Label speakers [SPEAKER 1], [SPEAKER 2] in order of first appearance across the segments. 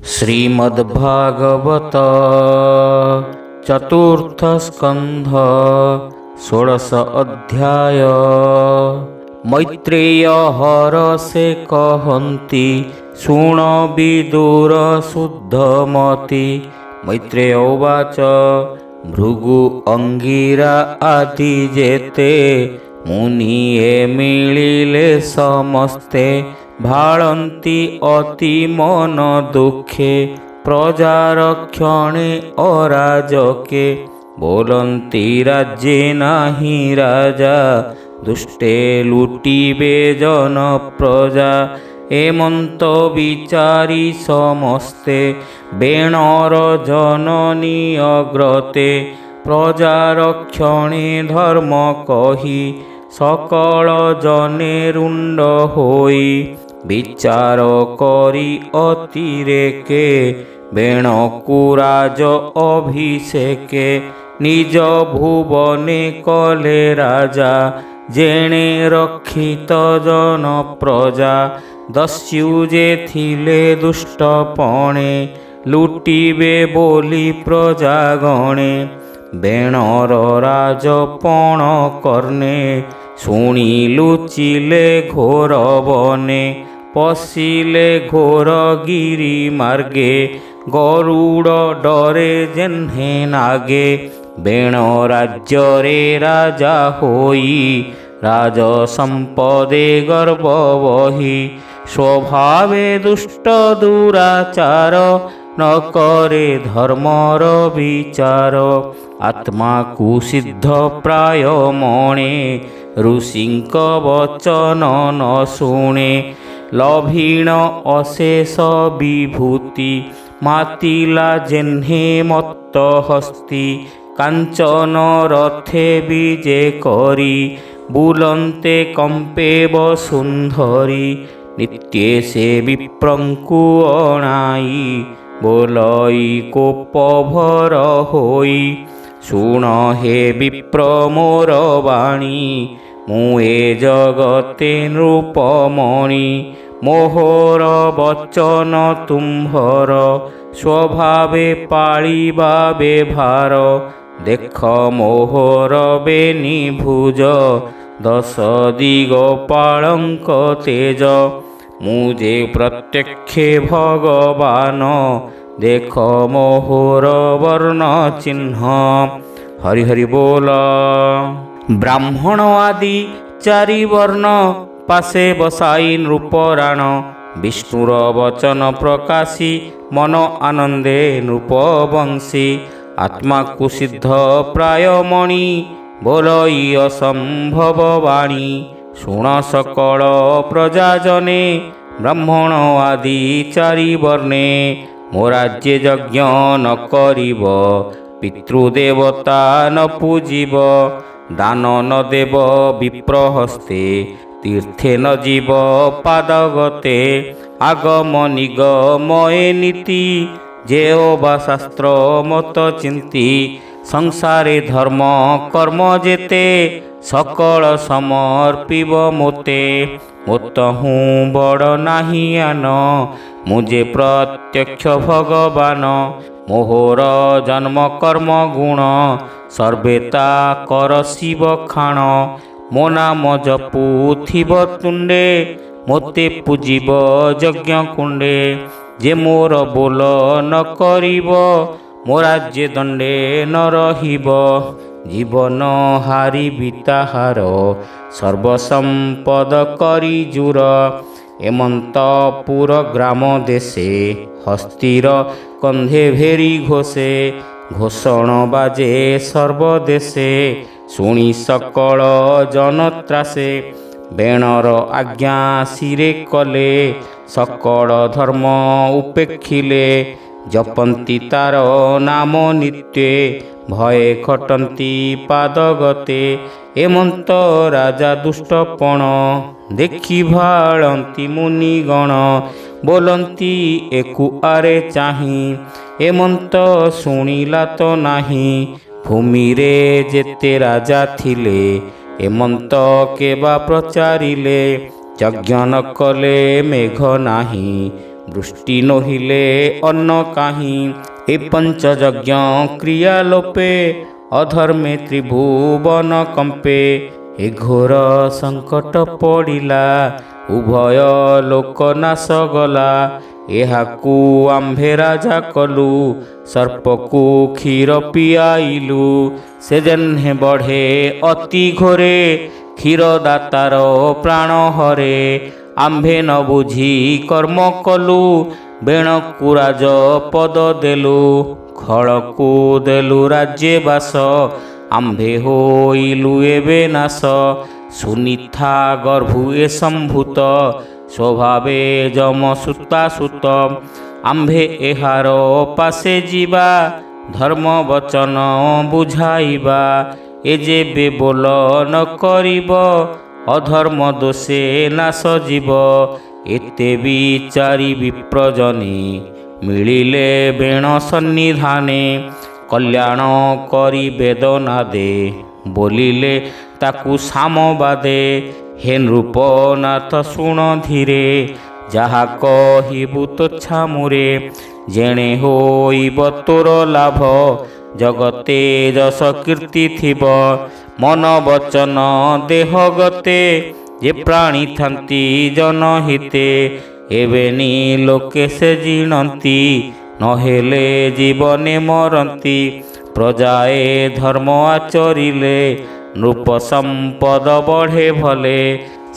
[SPEAKER 1] श्रीमद्भागवत चतुर्थ स्कंध षोडश अध्याय। मैत्रेय हरसे कहन्ति शुण विदुर शुद्धमति। मैत्रेय उवाच भृगु अंगिरा आदि जेते मुनिये मिलिले समस्ते भाळन्ति अति मन दुखे प्रजारक्षणे अराजके बोलन्ति राज्ये नाही राजा दुष्टे लुटिबे जन प्रजा एमंत विचारी समस्ते बेणर जननी अग्रते प्रजारक्षणे धर्म कही सकल जने रुंड होई विचार करी अतिरेके बेणकु राज अभिषेके निज भुवने कले राजा जेणे रक्षित जन प्रजा दस्युजे थिले दुष्टपणे लुटिबे बोली प्रजागणे बेणर राजपण कर्णे शुणी लुचिले घोर बने पशिले घोर गिरी मार्गे गरुड़ डरे जेन्हे नागे बेण राज्य रे राजा होई राज संपदे गर्व बही स्वभावे दुष्ट दुराचार न करे धर्मर विचार आत्मा कुसिद्ध प्राय मणे ऋषिंक वचन न शुणे लभीण अशेष विभूति मातिला जेन्हे मत्त हस्ती कांचन रथे विजे करी बुलन्ते कंपे वसुंधरी नित्ये से विप्रंकु अणाई बोलई कोपभर होई शुण हे विप्र मोर वाणी मुए जगते नृपमणि मोहर वचन तुम्भर स्वभावे पाळिबा बेभार देख मोहर बेनी भुज दश दिग पाळंक तेज मुझे प्रत्यक्षे भगवान देख मोहर वर्ण चिन्ह। हरि हरि बोल। ब्राह्मण आदि चारि वर्ण पासे बसाई नृपराण विष्णुर वचन प्रकाशी मन आनंदे नृपवंशी आत्मा कुसिद्ध प्राय मणि बोलई असंभव वाणी शुण सकल प्रजाजने ब्राह्मण आदि चारि वर्णे मो राज्य यज्ञ न करिब पितृदेवता न पूजिब दान न देव विप्रहस्ते तीर्थे न जीव पादगते आगम निगमये नीति जेओबा शास्त्र मत चिंती संसारे धर्म कर्म जेते सकल समर्पिब मोते मोत हूँ बड़ नाही आन मुझे प्रत्यक्ष भगवान मोहर जन्म कर्म गुण सर्वेता कर शिव खाण मो नाम जपुथिब तुंडे मोते पूजिब यज्ञ कुंडे जे मोर बोल न करिब मो राज्य दंडे न रहिब जीवन हारी बिताहार सर्वसंपद करी जुर एमंतपुर ग्राम देशे हस्तीर कंधे भेरी घोषे घोषण बाजे सर्वदेशे शुणी सकल जन त्रासे बेणर आज्ञा सिरे कले सकल धर्म उपेक्षिले जपन्ति तार नाम नित्ये भये खटन्ति पादगते एमंत राजा दुष्टपण देखि भाळन्ति मुनिगण बोलन्ति एकु आरे चाहि एमंत शुणिला तो नाही भूमि रे जेते राजा थिले एमंत केबा प्रचारिले यज्ञ न कले मेघ नाही ବୃଷ୍ଟି ନୋହିଲେ ଅନ୍ନ କାହିଁ। ଏ ପଞ୍ଚଯଜ୍ଞ କ୍ରିୟା ଲୋପେ ଅଧର୍ମେ ତ୍ରିଭୁବନ କମ୍ପେ। ଏ ଘୋର ସଙ୍କଟ ପଡ଼ିଲା ଉଭୟ ଲୋକ ନାଶ ଗଲା। ଏହାକୁ ଆମ୍ଭେ ରାଜା କଲୁ ସର୍ପକୁ କ୍ଷୀର ପିଆଇଲୁ। ସେ ଯେହ୍ନେ ବଢ଼େ ଅତି ଘୋରେ କ୍ଷୀରଦାତାର ପ୍ରାଣ ହରେ। ଆମ୍ଭେ ନ ବୁଝି କର୍ମ କଲୁ ବେଣକୁ ରାଜ ପଦ ଦେଲୁ। ଖଳକୁ ଦେଲୁ ରାଜ୍ୟ ବାସ ଆମ୍ଭେ ହୋଇଲୁ ଏବେ ନାଶ। ସୁନିଥା ଗର୍ଭୁ ଏ ସମ୍ଭୂତ ସ୍ୱଭାବେ ଯମ ସୁତାସୁତ। ଆମ୍ଭେ ଏହାର ପାଶେ ଯିବା ଧର୍ମ ବଚନ ବୁଝାଇବା। ଏ ଯେବେ ବୋଲ ନ କରିବ ଅଧର୍ମ ଦୋଷେ ନାଶ ଯିବ। ଏତେ ବିଚାରି ବିପ୍ରଜନେ ମିଳିଲେ ବେଣ ସନ୍ନିଧାନେ। କଲ୍ୟାଣ କରି ବେଦନାଦେ ବୋଲିଲେ ତାକୁ ସାମବାଦେ। ହେ ନୃପନାଥ ଶୁଣ ଧୀରେ ଯାହା କହିବୁ ତୋଚ୍ଛା ମୁରେ। ଯେଣେ ହୋଇବ ତୋର ଲାଭ ଜଗତେ ଯଶ କୀର୍ତ୍ତି ଥିବ। ମନ ବଚନ ଦେହ ଗତେ ଯେ ପ୍ରାଣୀ ଥାନ୍ତି ଜନହିତେ। ଏବେନି ଲୋକେ ସେ ଜିଣନ୍ତି ନହେଲେ ଜୀବନେ ମରନ୍ତି। ପ୍ରଜାଏ ଧର୍ମ ଆଚରିଲେ ନୃପ ସମ୍ପଦ ବଢ଼େ ଭଲେ।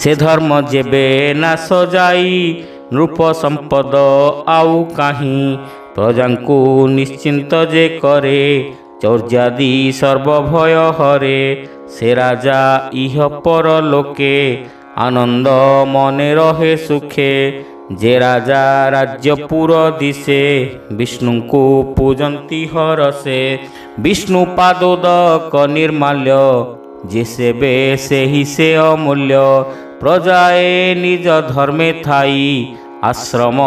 [SPEAKER 1] ସେ ଧର୍ମ ଯେବେ ନାଶ ଯାଇ ନୃପ ସମ୍ପଦ ଆଉ କାହିଁ। ପ୍ରଜାଙ୍କୁ ନିଶ୍ଚିନ୍ତ ଯେ କରେ ଚର୍ଯ୍ୟାଦି ସର୍ବଭୟ ହରେ। ସେ ରାଜା ଇହ ପର ଲୋକେ ଆନନ୍ଦ ମନେ ରହେ ସୁଖେ। ଯେ ରାଜା ରାଜ୍ୟ ପୁର ଦିଶେ ବିଷ୍ଣୁଙ୍କୁ ପୂଜନ୍ତି ହରସେ। ବିଷ୍ଣୁ ପାଦୋଦକ ନିର୍ମାଲ୍ୟ ଯେ ସେବେ ସେହି ସେ ଅମୂଲ୍ୟ। ପ୍ରଜାଏ ନିଜ ଧର୍ମେ ଥାଇ ଆଶ୍ରମ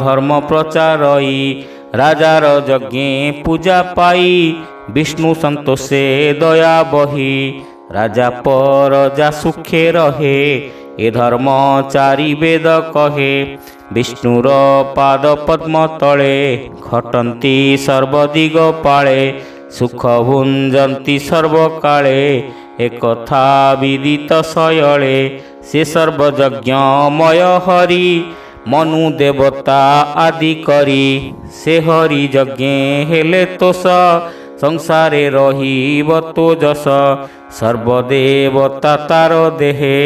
[SPEAKER 1] ଧର୍ମ ପ୍ରଚାରଇ। ରାଜାର ଯଜ୍ଞେ ପୂଜା ପାଇ ବିଷ୍ଣୁ ସନ୍ତୋଷେ ଦୟା ବହି। ରାଜା ପରଜା ସୁଖେ ରହେ ଏ ଧର୍ମ ଚାରି ବେଦ କହେ। ବିଷ୍ଣୁର ପାଦ ପଦ୍ମ ତଳେ ଖଟନ୍ତି ସର୍ବଦିଗ ପାଳେ। ସୁଖ ଭୁଞ୍ଜନ୍ତି ସର୍ବକାଳେ ଏକଥା ବିଦିତ ଶୟଳେ। ସେ ସର୍ବଯଜ୍ଞମୟ ହରି ମନୁ ଦେବତା ଆଦି କରି। ସେ ହରି ଯଜ୍ଞେ ହେଲେ ତୋଷ ସଂସାରେ ରହିବ ତୋ ଯଶ। ସର୍ବଦେବତା ତାର ଦେହେ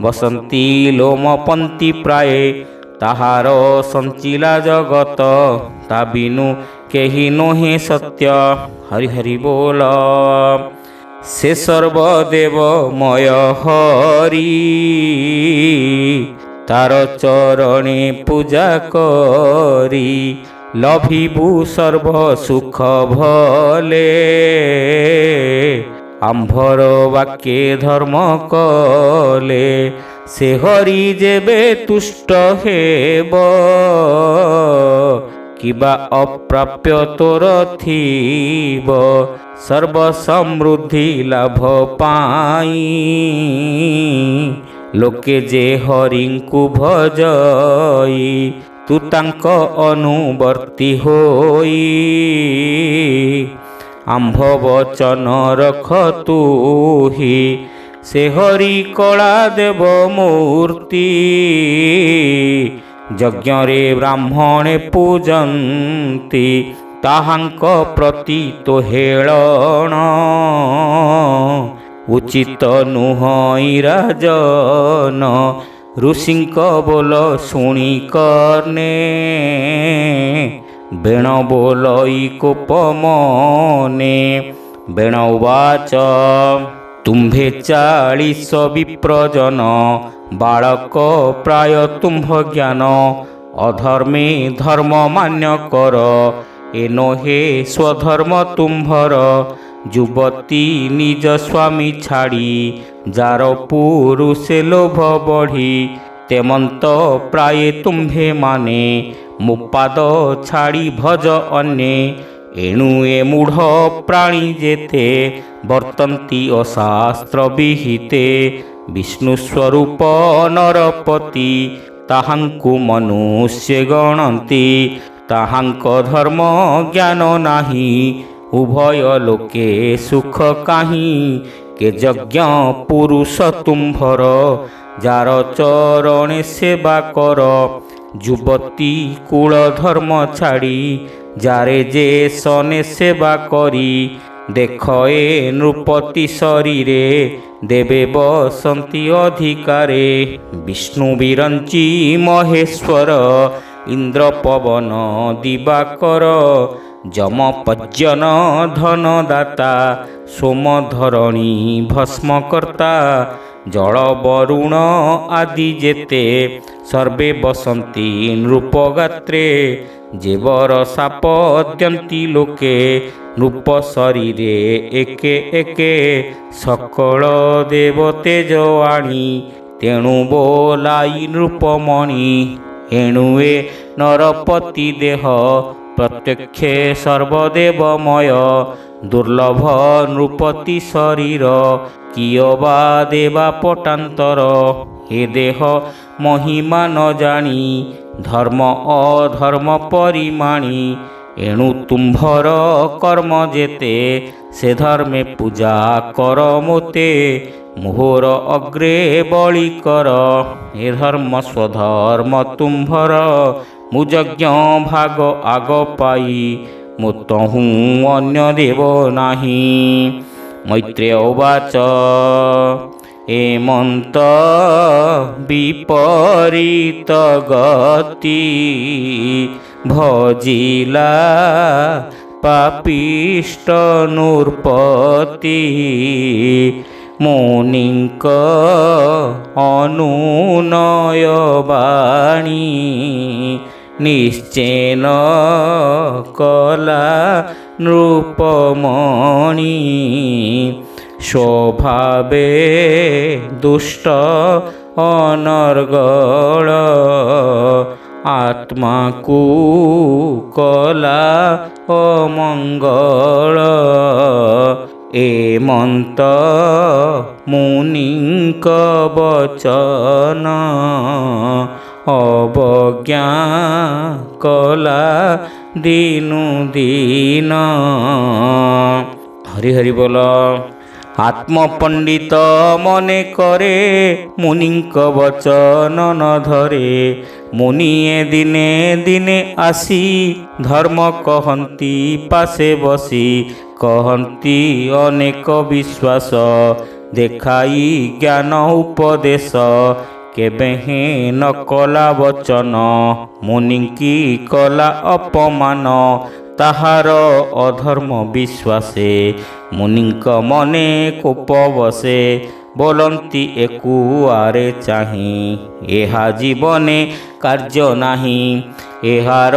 [SPEAKER 1] ବସନ୍ତି ଲୋମପନ୍ତି ପ୍ରାୟେ। ତାହାର ସଞ୍ଚିଲା ଜଗତ ତା ବିନୁ କେହି ନୁହେଁ ସତ୍ୟ। ହରି ହରି ବୋଲ। ସେ ସର୍ବଦେବମୟ ହରି ତାର ଚରଣେ ପୂଜା କରି। ଲଭିବୁ ସର୍ବ ସୁଖ ଭଲେ ଆମ୍ଭର ବାକ୍ୟେ ଧର୍ମ କଲେ। ସେ ହରି ଯେବେ ତୁଷ୍ଟ ହେବ କିବା ଅପ୍ରାପ୍ୟ ତୋର ଥିବ। ସର୍ବ ସମୃଦ୍ଧି ଲାଭ ପାଇଁ ଲୋକେ ଯେ ହରିଙ୍କୁ ଭଜଇ। ତୁ ତାଙ୍କ ଅନୁବର୍ତ୍ତୀ ହୋଇ ଆମ୍ଭ ବଚନ ରଖ ତୁହି। ସେ ହରି କଳା ଦେବ ମୂର୍ତ୍ତି ଯଜ୍ଞରେ ବ୍ରାହ୍ମଣେ ପୂଜନ୍ତି। ତାହାଙ୍କ ପ୍ରତି ତୋ ହେଳଣ ଉଚିତ ନୁହଁ ରାଜନ। ଋଷିଙ୍କ ବୋଲ ଶୁଣି କର୍ଣ୍ଣେ ବେଣ ବୋଲଇ କୋପ ମନେ। ବେଣ ଉବାଚ ତୁମ୍ଭେ 40 ବିପ୍ରଜନ ବାଳକ ପ୍ରାୟ ତୁମ୍ଭ ଜ୍ଞାନ। ଅଧର୍ମେ ଧର୍ମ ମାନ୍ୟ କର ଏ ନୋହେ ସ୍ୱଧର୍ମ ତୁମ୍ଭର। ଯୁବତୀ ନିଜ ସ୍ୱାମୀ ଛାଡ଼ି ଯାର ପୁରୁଷେ ଲୋଭ ବଢ଼ି। ତେମନ୍ତ ପ୍ରାୟ ତୁମ୍ଭେ ମାନେ ମୋ ପାଦ ଛାଡ଼ି ଭଜ ଅନ୍ୟେ। ଏଣୁ ଏ ମୂଢ଼ ପ୍ରାଣୀ ଯେତେ ବର୍ତ୍ତନ୍ତି ଅଶାସ୍ତ୍ର ବିହିତେ। ବିଷ୍ଣୁ ସ୍ୱରୂପ ନରପତି ତାହାଙ୍କୁ ମନୁଷ୍ୟ ଗଣନ୍ତି। ତାହାଙ୍କ ଧର୍ମ ଜ୍ଞାନ ନାହିଁ, ଉଭୟ ଲୋକେ ସୁଖ କାହିଁ। କେ ଯଜ୍ଞ ପୁରୁଷ ତୁମ୍ଭର, ଯାର ଚରଣେ ସେବା କର। ଯୁବତୀ କୁଳ ଧର୍ମ ଛାଡ଼ି, ଯାରେ ଯେ ସନେ ସେବା କରି। ଦେଖ ଏ ନୃପତି ଶରୀରେ, ଦେବେ ବସନ୍ତି ଅଧିକାରେ। ବିଷ୍ଣୁ ବିରଞ୍ଚି ମହେଶ୍ୱର, ଇନ୍ଦ୍ର ପବନ ଦିବାକର। ଯମ ପର୍ଯ୍ୟନ ଧନଦାତା, ସୋମ ଧରଣୀ ଭସ୍ମକର୍ତ୍ତା। ଜଳ ବରୁଣ ଆଦି ଯେତେ, ସର୍ବେ ବସନ୍ତି ନୃପଗାତ୍ରେ। ଯେବର ସାପ ଦ୍ୟନ୍ତି ଲୋକେ, ନୃପ ଶରୀରେ ଏକେ ଏକେ। ସକଳ ଦେବ ତେଜ ଆଣି, ତେଣୁ ବୋଲାଇ ନୃପମଣି। ଏଣୁ ଏ ନରପତି ଦେହ, ପ୍ରତ୍ୟକ୍ଷେ ସର୍ବଦେବମୟ। ଦୁର୍ଲଭ ନୃପତି ଶରୀର, କିୟ ବା ଦେବା ପଟାନ୍ତର। ଏ ଦେହ ମହିମା ନ ଜାଣି, ଧର୍ମ ଅଧର୍ମ ପରିମାଣି। ଏଣୁ ତୁମ୍ଭର କର୍ମ ଯେତେ, ସେ ଧର୍ମେ ପୂଜା କର ମୋତେ। ମୋହର ଅଗ୍ରେ ବଳି କର, ଏ ଧର୍ମ ସ୍ୱଧର୍ମ ତୁମ୍ଭର। ମୁଁ ଯଜ୍ଞ ଭାଗ ଆଗ ପାଇ, ମୁଁ ତହୁଁ ଅନ୍ୟ ଦେବ ନାହିଁ। ମୈତ୍ରେୟ ଉବାଚ ଏମନ୍ତ ବିପରୀତ ଗତି, ଭଜିଲା ପାପିଷ୍ଟ ନୃପତି। ମୁନିଙ୍କ ଅନୁନୟ ବାଣୀ, ନିଶ୍ଚେନ କଲା ନୃପମଣି। ସ୍ୱଭାବେ ଦୁଷ୍ଟ ଅନର୍ଗଳ, ଆତ୍ମାକୁ କଲା ଅମଙ୍ଗଳ। ଏମନ୍ତ ମୁନିଙ୍କ ବଚନ, ଅବଜ୍ଞା କଲା ଦିନୁ ଦିନ। ହରି ହରି ବୋଲ। ଆତ୍ମପଣ୍ଡିତ ମନେ କରେ, ମୁନିଙ୍କ ବଚନ ନ ଧରେ। ମୁନିଏ ଦିନେ ଦିନେ ଆସି, ଧର୍ମ କହନ୍ତି ପାଶେ ବସି। କହନ୍ତି ଅନେକ ବିଶ୍ୱାସ, ଦେଖାଇ ଜ୍ଞାନ ଉପଦେଶ। କେବେ ହେଁ ନ କଲା ବଚନ, ମୁନିଙ୍କି କଲା ଅପମାନ। ତାହାର ଅଧର୍ମ ବିଶ୍ୱାସେ, ମୁନିଙ୍କ ମନେ କୋପ ବସେ। ବୋଲନ୍ତି ଏକୁଆରେ ଚାହିଁ, ଏହା ଜୀବନେ କାର୍ଯ୍ୟ ନାହିଁ। ଏହାର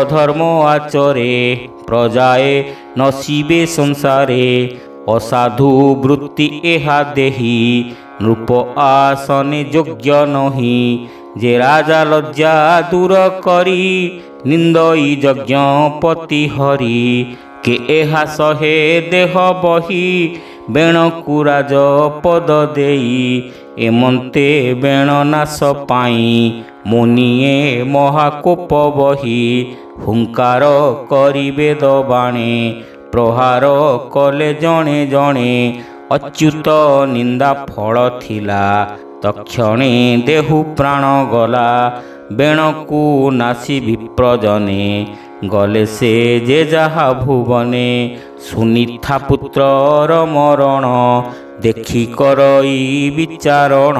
[SPEAKER 1] ଅଧର୍ମ ଆଚରେ, ପ୍ରଜାଏ ନସିବେ ସଂସାରେ। ଅସାଧୁ ବୃତ୍ତି ଏହା ଦେହି, ନୃପ ଆସନେ ଯୋଗ୍ୟ ନହି। ଯେ ରାଜା ଲଜ୍ଜା ଦୂର କରି, ନିନ୍ଦଇ ଯଜ୍ଞପତି ହରି। କେ ଏହା ସହେ ଦେହ ବହି, ବେଣକୁ ରାଜପଦ ଦେଇ। ଏମନ୍ତେ ବେଣ ନାଶ ପାଇଁ, ମୁନିଏ ମହାକୋପ ବହି। ହୁଙ୍କାର କରିବେ ଦବାଣେ, ପ୍ରହାର କଲେ ଜଣେ ଜଣେ। ଅଚ୍ୟୁତ ନିନ୍ଦା ଫଳ ଥିଲା, ତକ୍ଷଣେ ଦେହୁ ପ୍ରାଣ ଗଲା। ବେଣକୁ ନାସି ବିପ୍ରଜନେ, ଗଲେ ସେ ଯେ ଯାହା ଭୁବନେ। ସୁନିଥା ପୁତ୍ରର ମରଣ, ଦେଖି କରଇ ବିଚାରଣ।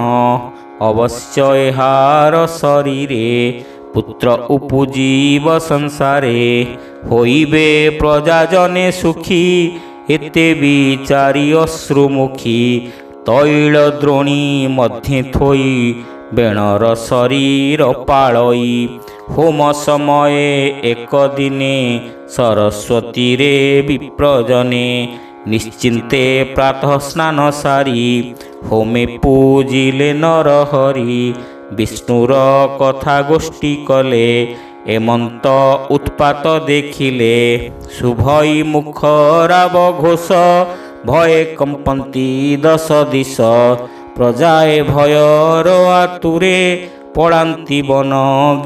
[SPEAKER 1] ଅବଶ୍ୟ ଏହାର ଶରୀରେ, ପୁତ୍ର ଉପୁଜିବ ସଂସାରେ। ହୋଇବେ ପ୍ରଜାଜନେ ସୁଖୀ, ଏତେ ବିଚାରି ଅଶ୍ରୁମୁଖୀ। ତୈଳ ଦ୍ରୋଣୀ ମଧ୍ୟେ ଥୋଇ, ବେଣର ଶରୀର ପାଳଇ। ହୋମ ସମୟେ ଏକ ଦିନେ, ସରସ୍ୱତୀରେ ବିପ୍ରଜନେ। ନିଶ୍ଚିନ୍ତେ ପ୍ରାତଃ ସ୍ନାନ ସାରି, ହୋମେ ପୂଜିଲେ ନରହରି। ବିଷ୍ଣୁର କଥା ଗୋଷ୍ଠୀ କଲେ, ଏମନ୍ତ ଉତ୍ପାତ ଦେଖିଲେ। ଶୁଭଇ ମୁଖ ରାବ ଘୋଷ, ଭୟେ କମ୍ପନ୍ତି ଦଶ ଦିଶ। ପ୍ରଜାଏ ଭୟର ଆତୁରେ, ପଳାନ୍ତି ବନ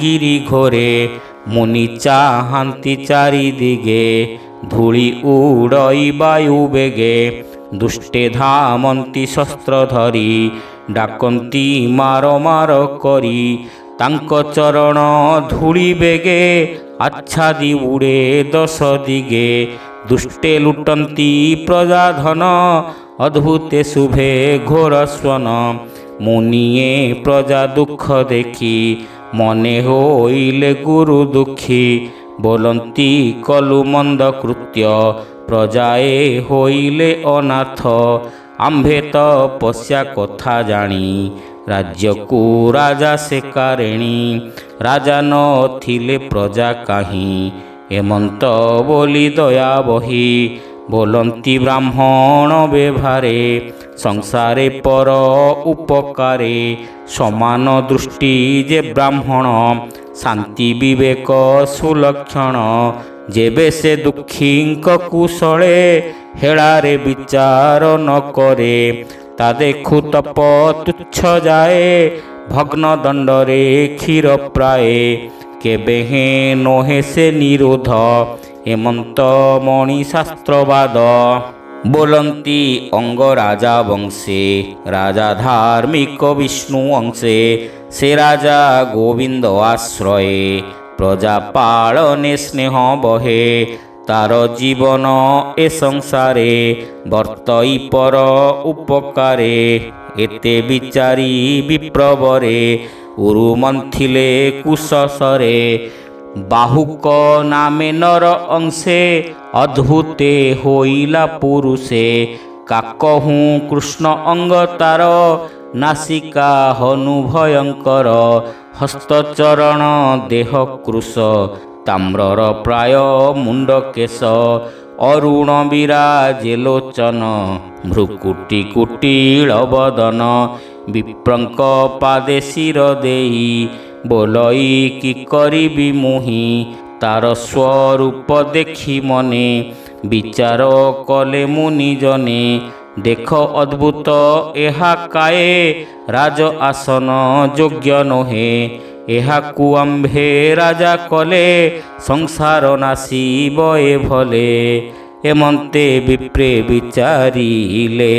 [SPEAKER 1] ଗିରି ଘୋରେ। ମୁନି ଚାହାନ୍ତି ଚାରିଦିଗେ, ଧୂଳି ଉଡ଼ଇ ବାୟୁ ବେଗେ। ଦୁଷ୍ଟେ ଧାମନ୍ତି ଶସ୍ତ୍ର ଧରି, ଡାକନ୍ତି ମାର ମାର କରି। ତାଙ୍କ ଚରଣ ଧୂଳି ବେଗେ, ଆଚ୍ଛାଦି ଉଡ଼େ ଦଶ ଦିଗେ। ଦୁଷ୍ଟେ ଲୁଟନ୍ତି ପ୍ରଜାଧନ, ଅଦ୍ଭୁତେ ଶୁଭେ ଘୋର ସ୍ୱନ। ମୁନିଏ ପ୍ରଜା ଦୁଃଖ ଦେଖି, ମନେ ହୋଇଲେ ଗୁରୁ ଦୁଃଖୀ। ବୋଲନ୍ତି କଲୁ ମନ୍ଦ କୃତ୍ୟ, ପ୍ରଜାଏ ହୋଇଲେ ଅନାଥ। ଆମ୍ଭେ ତପସ୍ୟା କଥା ଜାଣି, ରାଜ୍ୟକୁ ରାଜା ସେ କାରେଣୀ। ରାଜା ନଥିଲେ ପ୍ରଜା କାହିଁ, ଏମନ୍ତ ବୋଲି ଦୟା ବହି। ବୋଲନ୍ତି ବ୍ରାହ୍ମଣ ବେଭାରେ, ସଂସାରେ ପର ଉପକାରେ। ସମାନ ଦୃଷ୍ଟି ଯେ ବ୍ରାହ୍ମଣ, ଶାନ୍ତି ବିବେକ ସୁଲକ୍ଷଣ। ଯେବେ ସେ ଦୁଃଖୀଙ୍କ କୁଶଳେ, ହେଳାରେ ବିଚାର ନ କରେ। ତା ଦେଖୁ ତପ ତୁଚ୍ଛ ଯାଏ, ଭଗ୍ନ ଦଣ୍ଡରେ କ୍ଷୀର ପ୍ରାଏ। କେବେ ହେଁ ନୋହେ ସେ ନିରୋଧ, ଏମନ୍ତ ମଣି ଶାସ୍ତ୍ରବାଦ। ବୋଲନ୍ତି ଅଙ୍ଗ ରାଜା ବଂଶେ, ରାଜା ଧାର୍ମିକ ବିଷ୍ଣୁ ଅଂଶେ। ସେ ରାଜା ଗୋବିନ୍ଦ ଆଶ୍ରୟେ, ପ୍ରଜା ପାଳନେ ସ୍ନେହ ବହେ। ତାର ଜୀବନ ଏ ସଂସାରେ, ବର୍ତ୍ତଇ ପର ଉପକାରେ। ଏତେ ବିଚାରି ବିପ୍ରବରେ, ଉରୁମନ୍ଥିଲେ କୁଶସରେ। ବାହୁକ ନାମେ ନର ଅଂଶେ, ଅଦ୍ଭୁତେ ହୋଇଲା ପୁରୁଷେ। କାକହୁଁ କୃଷ୍ଣ ଅଙ୍ଗ ତାର, ନାସିକା ହନୁ ଭୟଙ୍କର। ହସ୍ତ ଚରଣ ଦେହ କୃଶ, ତାମ୍ରର ପ୍ରାୟ ମୁଣ୍ଡ କେଶ। ଅରୁଣ ବିରାଜେ ଲୋଚନ, ଭ୍ରୁକୁଟି କୁଟିଳ ବଦନ। ବିପ୍ରଙ୍କ ପାଦେ ଶିର ଦେଇ, ବୋଲଇ କି କରିବି ମୁହିଁ। ତାର ସ୍ୱରୂପ ଦେଖି ମନେ, ବିଚାର କଲେ ମୁନି ଜନେ। ଦେଖ ଅଦ୍ଭୁତ ଏହା କାଏ, ରାଜ ଆସନ ଯୋଗ୍ୟ ନୋହେ। ଏହାକୁ ଆମ୍ଭେ ରାଜା କଲେ, ସଂସାର ନାଶିବ ଏ ଭଲେ। ଏମନ୍ତେ ବିପ୍ରେ ବିଚାରିଲେ,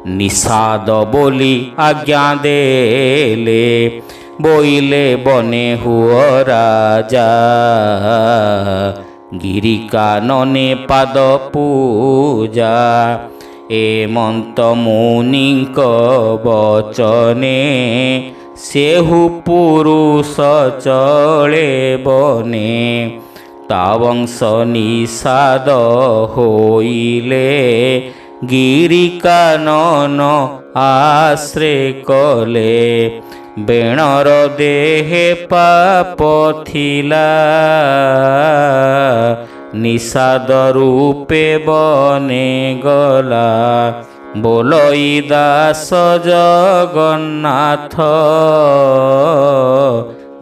[SPEAKER 1] ନିଷାଦ ବୋଲି ଆଜ୍ଞା ଦେଲେ। ବୋଇଲେ ବନେ ହୁଅ ରାଜା, ଗିରି କାନନେ ପାଦ ପୂଜା। ଏମନ୍ତ ମୁନିଙ୍କ ବଚନେ, ସେହୁ ପୁରୁଷ ଚଳେ ବନେ। ତା ବଂଶ ନିଷାଦ ହୋଇଲେ, ଗିରି କାନନ ଆଶ୍ରେ କଲେ। ବେଣର ଦେହେ ପାପ ଥିଲା, ନିଷାଦ ରୂପେ ବନେ ଗଲା। ବୋଲଇ ଦାସ ଜଗନ୍ନାଥ,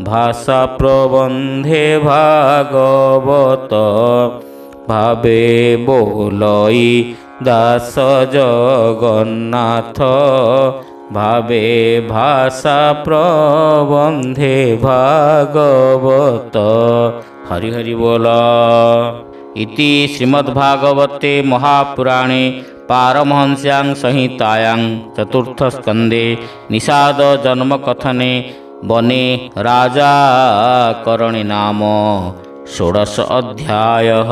[SPEAKER 1] ଭାଷା ପ୍ରବନ୍ଧେ ଭାଗବତ। ଭାବେ ବୋଲଇ ଦାସ ଜଗନ୍ନାଥ, ଭାବେ ଭାଷା ପ୍ରବନ୍ଧେ ଭାଗବତ। ହରି ହରି ବୋଲ। ଇତି ଶ୍ରୀମଦ୍ଭାଗବତେ ମହାପୁରାଣେ ପାରମହଂସ୍ୟାଂ ସଂହିତାୟାଂ ଚତୁର୍ଥ ସ୍କନ୍ଧେ ନିଷାଦ ଜନ୍ମ କଥନେ ବନେ ରାଜା କରଣେ ନାମ ଷୋଡ଼ଶ ଅଧ୍ୟାୟः।